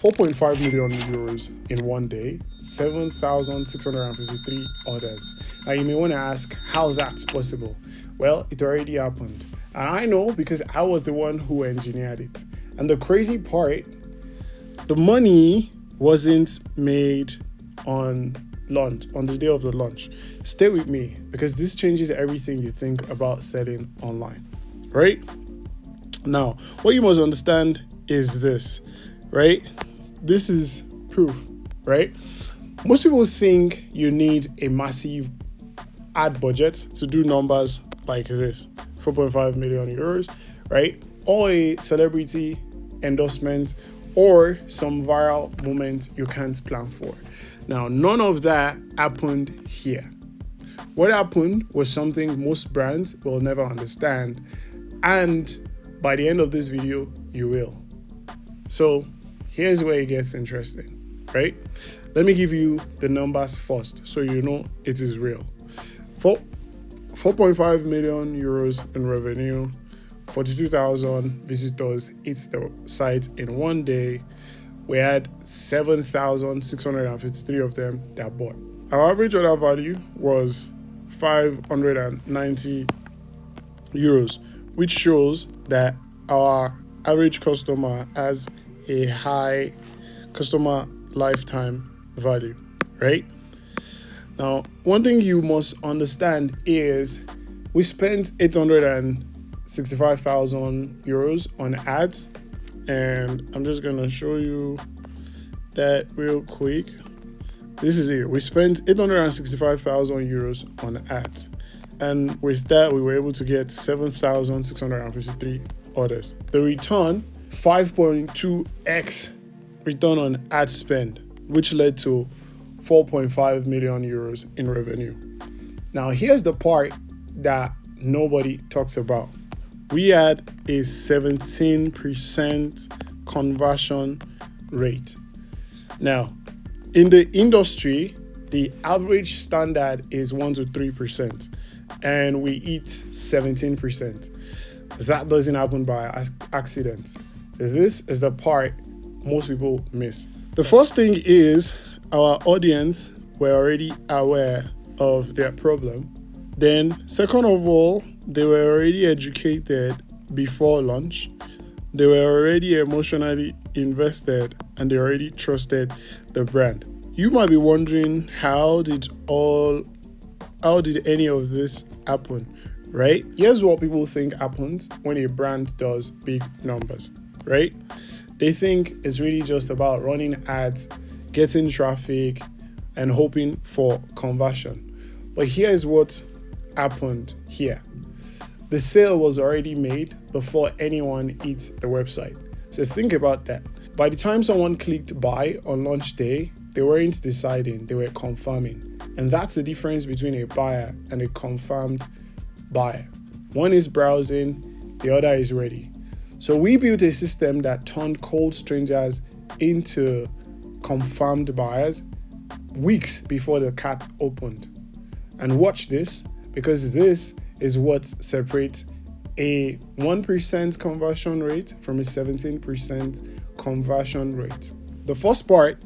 4.5 million euros in one day, 7,653 orders. Now you may want to ask how that's possible. Well, it already happened. And I know because I was the one who engineered it. And the crazy part, the money wasn't made on launch, on the day of the launch. Stay with me because this changes everything you think about selling online, right? Now, what you must understand is this, right? This is proof, right? Most people think you need a massive ad budget to do numbers like this, 4.5 million euros, right? Or a celebrity endorsement or some viral moment you can't plan for. Now, none of that happened here. What happened was something most brands will never understand, and by the end of this video, you will. So here's where it gets interesting, right? Let me give you the numbers first so you know it is real. 4.5 million euros in revenue, 42,000 visitors hit the site in one day. We had 7,653 of them that bought. Our average order value was 590 euros, which shows that our average customer has a high customer lifetime value, right? Now, one thing you must understand is we spent 865,000 euros on ads, and I'm just gonna show you that real quick. This is it. We spent 865,000 euros on ads, and with that we were able to get 7,653 orders. The return, 5.2x return on ad spend, which led to 4.5 million euros in revenue. Now here's the part that nobody talks about. We had a 17% conversion rate. Now, in the industry, the average standard is 1 to 3%, and we hit 17%. That doesn't happen by accident. This is the part most people miss. The first thing is our audience were already aware of their problem. Then, second of all, they were already educated before launch. They were already emotionally invested, and they already trusted the brand. You might be wondering, how did any of this happen, right? Here's what people think happens when a brand does big numbers, right? They think it's really just about running ads, getting traffic, and hoping for conversion. But here's what happened here. The sale was already made before anyone hit the website. So think about that. By the time someone clicked buy on launch day, they weren't deciding, they were confirming. And that's the difference between a buyer and a confirmed buyer. One is browsing, the other is ready. So we built a system that turned cold strangers into confirmed buyers weeks before the cart opened. And watch this, because this is what separates a 1% conversion rate from a 17% conversion rate. The first part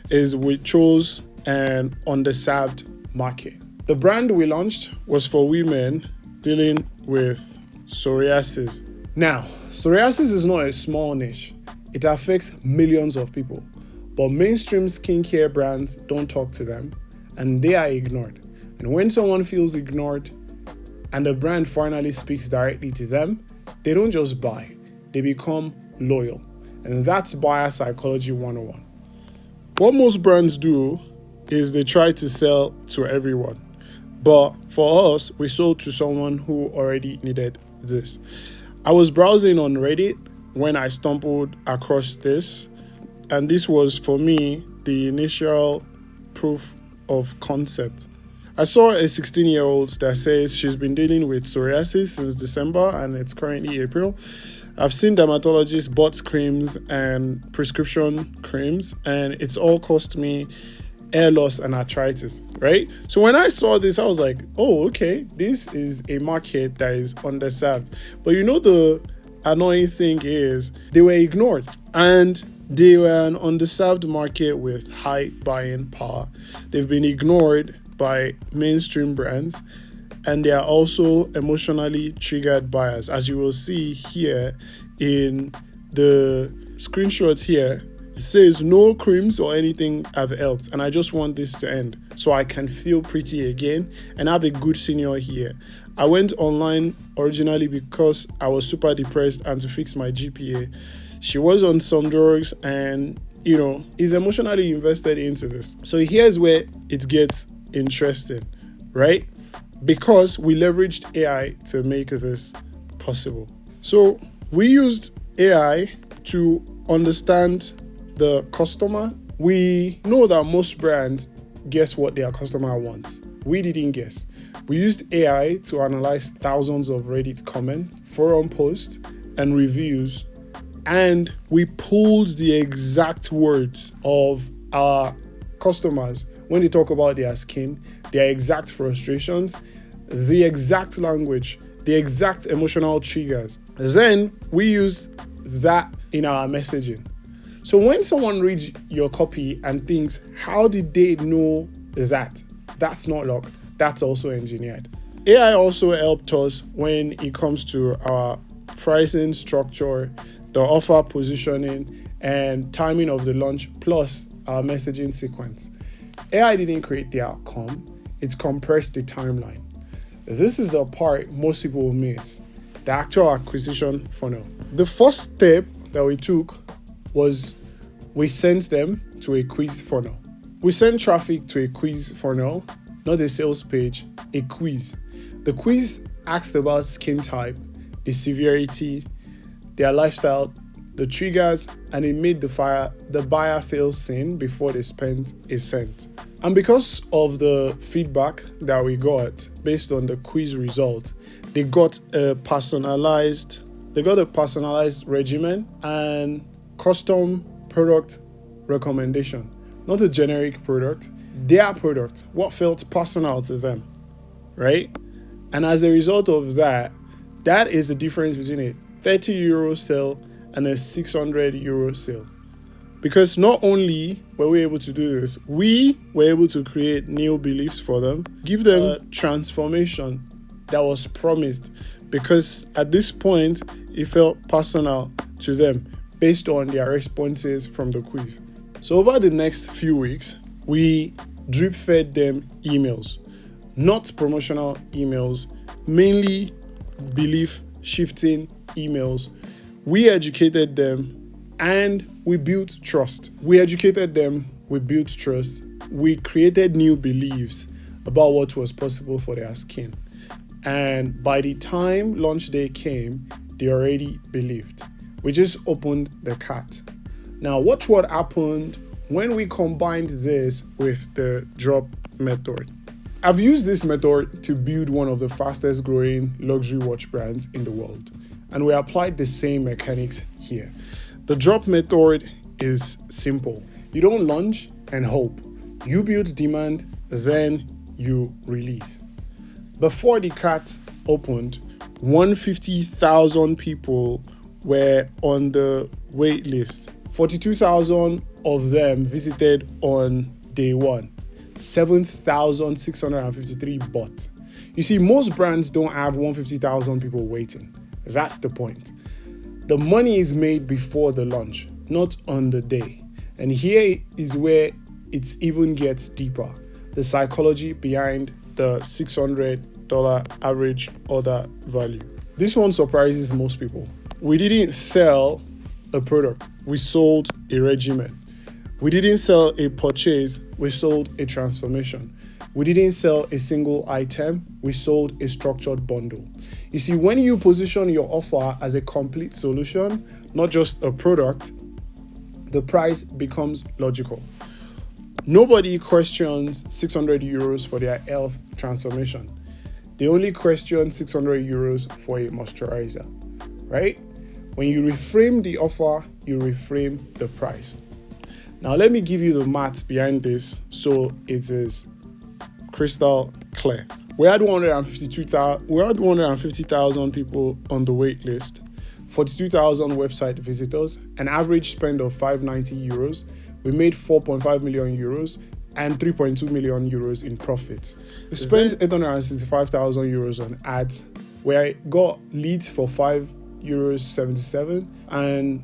is we chose an underserved market. The brand we launched was for women dealing with psoriasis. Now, psoriasis is not a small niche. It affects millions of people, but mainstream skincare brands don't talk to them, and they are ignored. And when someone feels ignored and the brand finally speaks directly to them, they don't just buy, they become loyal. And that's buyer psychology 101. What most brands do is they try to sell to everyone. But for us, we sold to someone who already needed this. I was browsing on Reddit when I stumbled across this, and this was for me the initial proof of concept. I saw a 16-year-old that says she's been dealing with psoriasis since December and it's currently April. I've seen dermatologists bought creams and prescription creams, and it's all cost me hair loss and arthritis, right? So when I saw this, I was like, oh, okay, this is a market that is underserved. But you know, the annoying thing is they were ignored. And They were an underserved market with high buying power. They've been ignored by mainstream brands, and they are also emotionally triggered buyers. As you will see here in the screenshot here, it says no creams or anything have helped, and I just want this to end so I can feel pretty again and have a good senior here. I went online originally because I was super depressed and to fix my GPA. She was on some drugs and, is emotionally invested into this. So here's where it gets interesting, right? Because we leveraged AI to make this possible. So we used AI to understand the customer. We know that most brands guess what their customer wants. We didn't guess. We used AI to analyze thousands of Reddit comments, forum posts, and reviews, and we pulled the exact words of our customers when they talk about their skin, their exact frustrations, the exact language, the exact emotional triggers. Then we use that in our messaging. So when someone reads your copy and thinks, how did they know that? That's not luck. That's also engineered. AI also helped us when it comes to our pricing structure, the offer positioning, and timing of the launch, plus our messaging sequence. AI didn't create the outcome, it's compressed the timeline. This is the part most people will miss, the actual acquisition funnel. The first step that we took was we sent them to a quiz funnel. We sent traffic to a quiz funnel, not a sales page, a quiz. The quiz asked about skin type, the severity, their lifestyle, the triggers, and it made the buyer feel seen before they spent a cent. And because of the feedback that we got based on the quiz result, they got a personalized regimen and custom product recommendation, not a generic product, their product, what felt personal to them, right? And as a result of that, that is the difference between a 30 euro sale and a 600 euro sale. Because not only were we able to do this, we were able to create new beliefs for them, give them a transformation that was promised, because at this point, it felt personal to them based on their responses from the quiz. So over the next few weeks, we drip fed them emails, not promotional emails, mainly belief shifting emails. We educated them and we built trust. We educated them, we built trust. We created new beliefs about what was possible for their skin. And by the time launch day came, they already believed. We just opened the cat. Now, watch what happened when we combined this with the drop method. I've used this method to build one of the fastest growing luxury watch brands in the world, and we applied the same mechanics here. The drop method is simple. You don't launch and hope. You build demand, then you release. Before the cat opened, 150,000 people were on the wait list. 42,000 of them visited on day one. 7,653 bought. You see, most brands don't have 150,000 people waiting. That's the point. The money is made before the launch, not on the day. And here is where it even gets deeper. The psychology behind the $600 average order value. This one surprises most people. We didn't sell a product, we sold a regimen. We didn't sell a purchase, we sold a transformation. We didn't sell a single item, we sold a structured bundle. You see, when you position your offer as a complete solution, not just a product, the price becomes logical. Nobody questions 600 euros for their health transformation. They only question 600 euros for a moisturizer, right? When you reframe the offer, you reframe the price. Now, let me give you the math behind this so it is crystal clear. We had 150,000 people on the wait list. 42,000 website visitors, an average spend of 590 euros. We made 4.5 million euros and 3.2 million euros in profits. We spent 865,000 euros on ads, where I got leads for 5.77 euros, and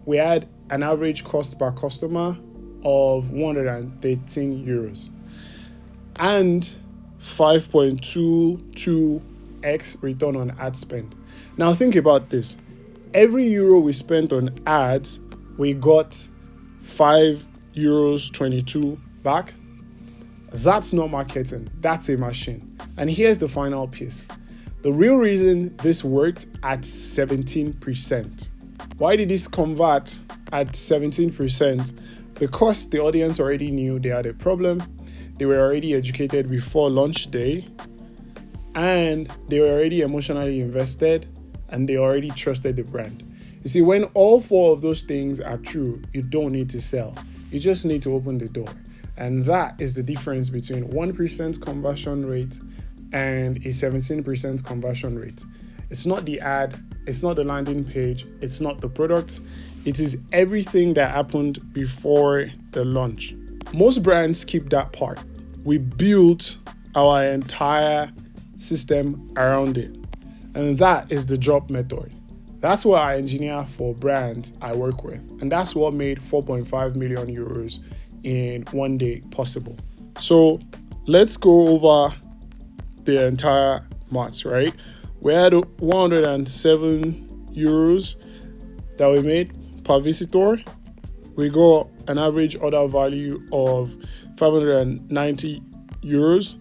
we had an average cost per customer of 113 euros and 5.22x return on ad spend. Now think about this. Every euro we spent on ads, we got 5.22 euros back. That's not marketing, that's a machine. And here's the final piece. The real reason this worked at 17%. Why did this convert at 17%? Because the audience already knew they had a problem, they were already educated before launch day, and they were already emotionally invested, and they already trusted the brand. You see, when all four of those things are true, you don't need to sell. You just need to open the door. And that is the difference between 1% conversion rate and a 17% conversion rate. It's not the ad, it's not the landing page, it's not the product, it is everything that happened before the launch. Most brands skip that part. We built our entire system around it. And that is the drop method. That's what I engineer for brands I work with. And that's what made 4.5 million euros in one day possible. So let's go over the entire maths, right? We had 107 euros that we made per visitor. We got an average order value of 590 euros.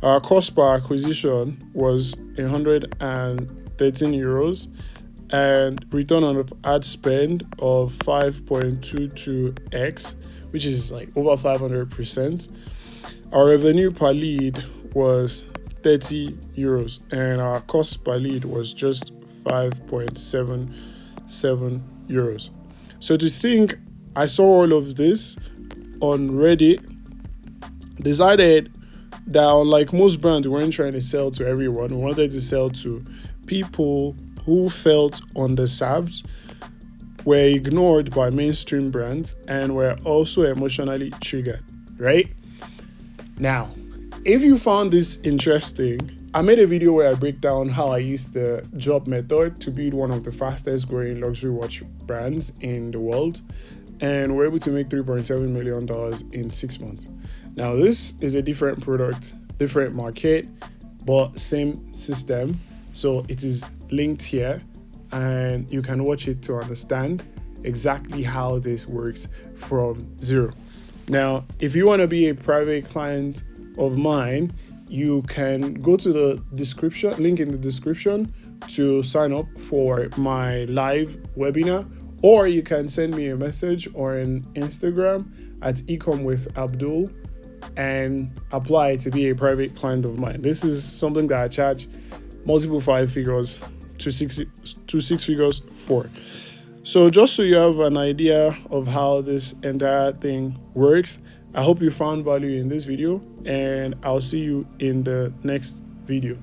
Our cost per acquisition was 113 euros and return on ad spend of 5.22x, which is like over 500%. Our revenue per lead was 30 euros and our cost per lead was just 5.77 euros. So to think I saw all of this on Reddit, decided that unlike most brands, we weren't trying to sell to everyone. We wanted to sell to people who felt underserved, were ignored by mainstream brands, and were also emotionally triggered, right? Now, if you found this interesting, I made a video where I break down how I used the job method to build one of the fastest growing luxury watch brands in the world, and we're able to make $3.7 million in 6 months. Now, this is a different product, different market, but same system. So it is linked here, and you can watch it to understand exactly how this works from zero. Now, if you want to be a private client of mine, you can go to the description, link in the description to sign up for my live webinar, or you can send me a message or an Instagram at ecomwithAbdul and apply to be a private client of mine. This is something that I charge multiple 5 figures to 6 figures for. So just so you have an idea of how this entire thing works, I hope you found value in this video, and I'll see you in the next video.